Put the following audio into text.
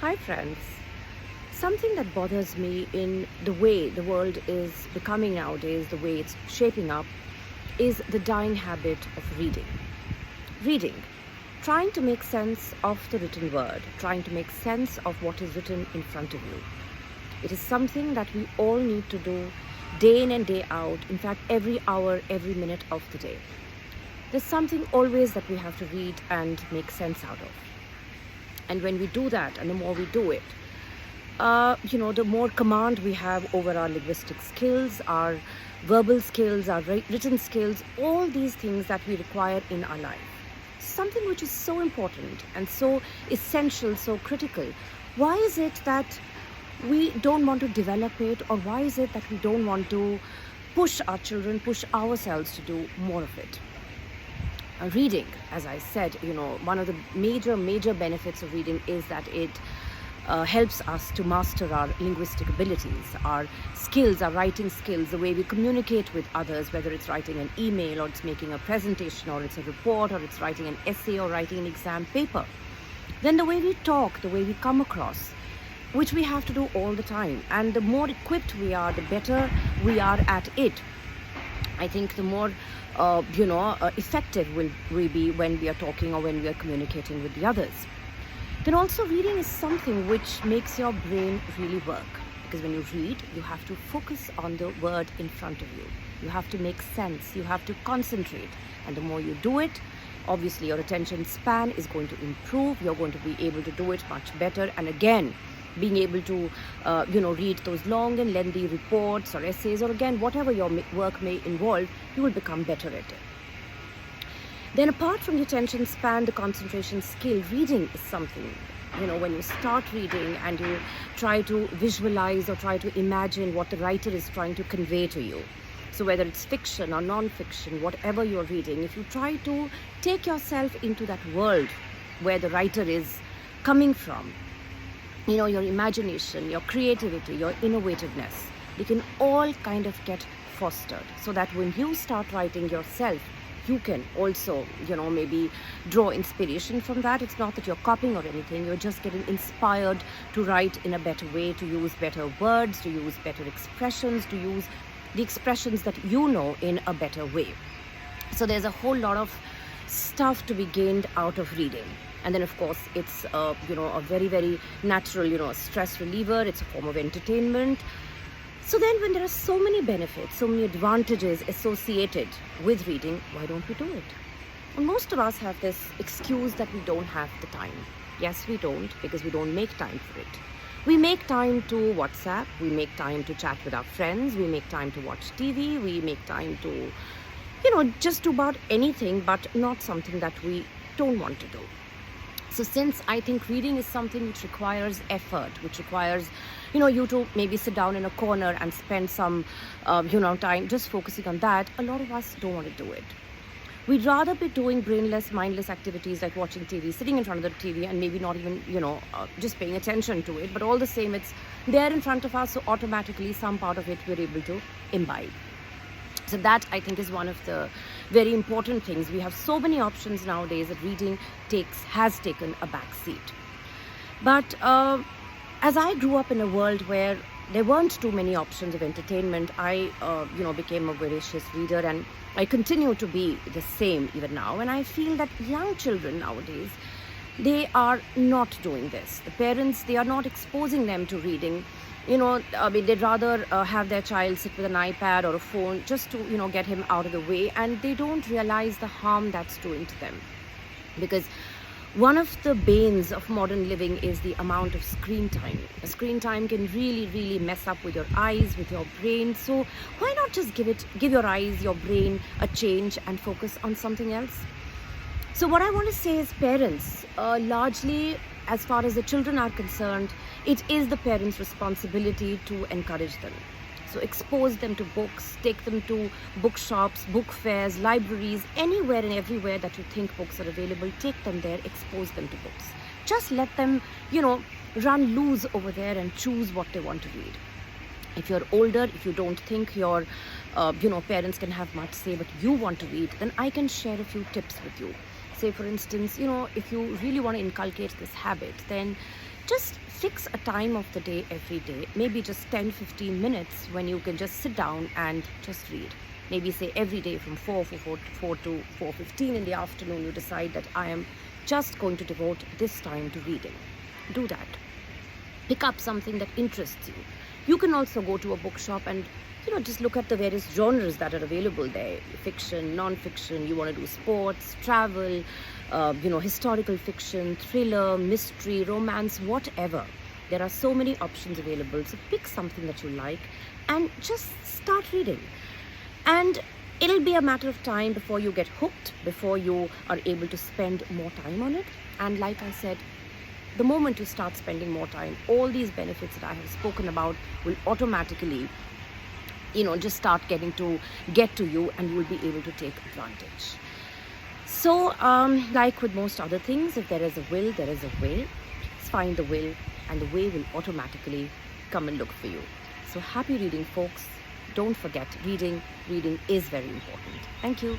Hi, friends. Something that bothers me in the way the world is becoming nowadays, the way it's shaping up, is the dying habit of reading. Reading. Trying to make sense of the written word, trying to make sense of what is written in front of you. It is something that we all need to do day in and day out, in fact, every hour, every minute of the day. There's something always that we have to read and make sense out of. And when we do that, and the more we do it, the more command we have over our linguistic skills, our verbal skills, our written skills, all these things that we require in our life. Something which is so important and so essential, so critical. Why is it that we don't want to develop it, or why is it that we don't want to push our children, push ourselves to do more of it? Reading, as I said, one of the major benefits of reading is that it helps us to master our linguistic abilities, our skills, our writing skills, the way we communicate with others, whether it's writing an email or it's making a presentation or it's a report or it's writing an essay or writing an exam paper. Then the way we talk, the way we come across, which we have to do all the time. And the more equipped we are, the better we are at it. I think the more effective will we be when we are talking or when we are communicating with the others. Then also reading is something which makes your brain really work, because when you read, you have to focus on the word in front of you. You have to make sense, you have to concentrate, and the more you do it, obviously your attention span is going to improve. You're going to be able to do it much better, and again being able to read those long and lengthy reports or essays, or again whatever your work may involve, you will become better at it. Then apart from the attention span, the concentration skill, reading is something, when you start reading and you try to visualize or try to imagine what the writer is trying to convey to you. So whether it's fiction or non-fiction, whatever you're reading, if you try to take yourself into that world where the writer is coming from, your imagination, your creativity, your innovativeness, they can all kind of get fostered, so that when you start writing yourself, you can also, maybe draw inspiration from that. It's not that you're copying or anything, you're just getting inspired to write in a better way, to use better words, to use better expressions, to use the expressions that you know in a better way. So there's a whole lot of stuff to be gained out of reading. And then of course it's a very natural stress reliever. It's a form of entertainment. So then when there are so many benefits, so many advantages associated with reading, why don't we do it? And most of us have this excuse that we don't have the time. Yes, we don't, because we don't make time for it. We make time to WhatsApp, we make time to chat with our friends, we make time to watch TV, we make time to, just do about anything, but not something that we don't want to do. So since I think reading is something which requires effort, which requires, you to maybe sit down in a corner and spend some, time just focusing on that, a lot of us don't want to do it. We'd rather be doing brainless, mindless activities like watching TV, sitting in front of the TV and maybe not even, just paying attention to it. But all the same, it's there in front of us, so automatically some part of it we're able to imbibe. So that, I think, is one of the very important things. We have so many options nowadays that reading has taken a back seat. But as I grew up in a world where there weren't too many options of entertainment, I became a voracious reader, and I continue to be the same even now. And I feel that young children nowadays, they are not doing this. The parents, they are not exposing them to reading. They'd rather have their child sit with an iPad or a phone just to, get him out of the way, and they don't realize the harm that's doing to them. Because one of the banes of modern living is the amount of screen time. Screen time can really mess up with your eyes, with your brain. So why not just give your eyes, your brain a change and focus on something else? So what I want to say is, parents, largely, as far as the children are concerned, it is the parents' responsibility to encourage them. So expose them to books, take them to bookshops, book fairs, libraries, anywhere and everywhere that you think books are available. Take them there, expose them to books. Just let them, run loose over there and choose what they want to read. If you're older, if you don't think your, parents can have much say, but you want to read, then I can share a few tips with you. Say, for instance, if you really want to inculcate this habit, then Just fix a time of the day every day, maybe just 10-15 minutes when you can just sit down and just read. Maybe say every day from 4 to 4:15 in the afternoon, you decide that I am just going to devote this time to reading. Do that. Pick up something that interests you. You can also go to a bookshop and just look at the various genres that are available there: fiction, non-fiction. You want to do sports, travel, historical fiction, thriller, mystery, romance, whatever. There are so many options available. So pick something that you like and just start reading. And it'll be a matter of time before you get hooked, before you are able to spend more time on it. And like I said, the moment you start spending more time, all these benefits that I have spoken about will automatically just start get to you, and you will be able to take advantage. So like with most other things, if there is a will, there is a way. Please find the will, and the way will automatically come and look for you. So happy reading, folks. Don't forget, reading is very important. Thank you.